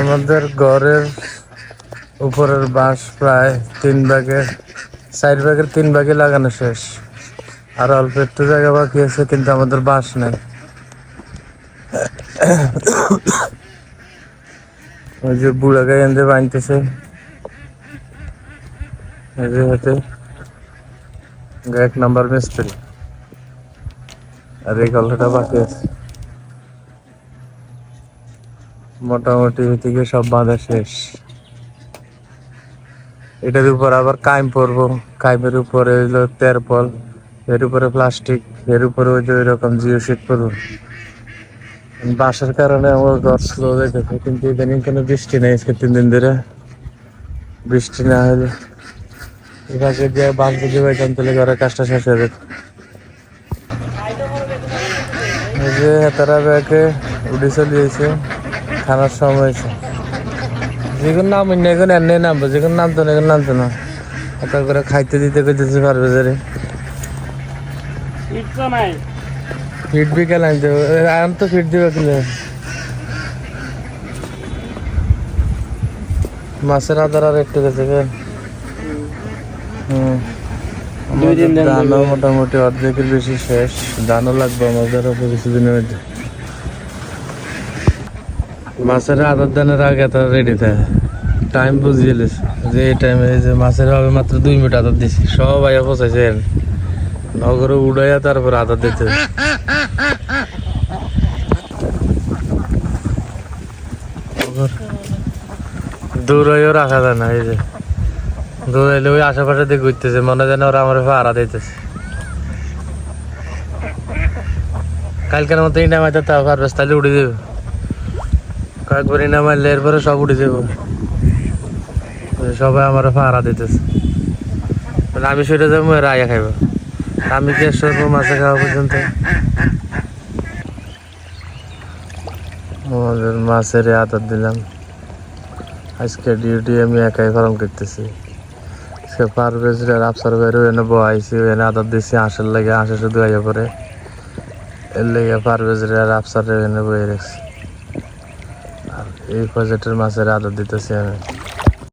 আমাদের ঘরের উপরের বাঁশ প্রায় 4 ভাগের 3 ভাগে লাগানো শেষ। আর অল্প একটু জায়গা বাকি আছে, কিন্তু আমাদের বাঁশ নেই। ওই যে বুড়া গাই এনে বাঁধতেছে, এই যে হতে 1 নাম্বার মিস্ত্রি। আর এই গল্পটা বাকি আছে, মোটামুটি এদিকে সব বাঁধা শেষ। এটার উপর আবার কাইম পরবো, কাইমের উপরে হইলো তেরপল, এর উপরে প্লাস্টিক, এর উপরে ওই যে ওইরকম জিও শিট পরবো। বাঁশের কারণে আমার ঘর স্লো যাইতেছে, কিন্তু ইদানিং কোনো বৃষ্টি নেই আজকে 3 দিন ধরে। বৃষ্টি না হলে এভাবে দিয়ে বাঁশ বুঝে পাইতাম, তাহলে ঘরের কাজটা শেষ হয়ে যেত। এই যে তারা ব্যাগে উঠে চলিয়েছে, খানার সময় হয়েছে। যেগুলো নাম এখন এনে নামবো, যেগুলো নামতো না এখন নামতো না, একটা করে খাইতে দিতে করতেছে পারবে যে ফিট বিকেল আনতে এখন তো ফিট দিবে কিনে। মাছের আদার আর একটু গেছে। ধানও মোটামুটি অর্ধেকের বেশি শেষ, ধানও লাগবে আমাদের অল্প কিছুদিনের মধ্যে। মাছের আদার দানের আগে তো রেডি থাকে, টাইম বুঝিয়ে যে এই টাইমে যে মাছের হবে মাত্র 2 মিনিট আদার দিছি, সব আইয়া পৌঁছাইছে নগরে উড়াইয়া তারপর আদার দিতে। দৌড়াইও রাখা যায় না, এই যে দৌড়াইলে ওই আশেপাশে দিয়ে ঘুরতেছে, মনে যেন ওরা আমার ভাড়া দিতেছে। কালকের মতো ইনা মাইতে তাও পারবে, তাহলে উঠে যাবে। কয়েকবার ইনা মারলে এরপরে সব উঠে যাবো, সবাই আমার ভাড়া দিতেছে। আমি সেটা যাবো, এরা আয়া খাইব, আমি কি সরবো মাছে খাওয়া পর্যন্ত। আমাদের মাছের আদর দিলাম, আজকে ডিউটি আমি একাই পালন করতেছি। সে পারভেজ আফসার ভাইয়ের এনে বহাইছি, এনে আদর দিচ্ছি হাঁসের লাগে, হাঁসে শুধু আইয়া পরে এর লেগে পারভেজ আফসার এনে বয়ে রাখছি। আর এই প্রজেক্টের মাছের আদর দিতেছি আমি।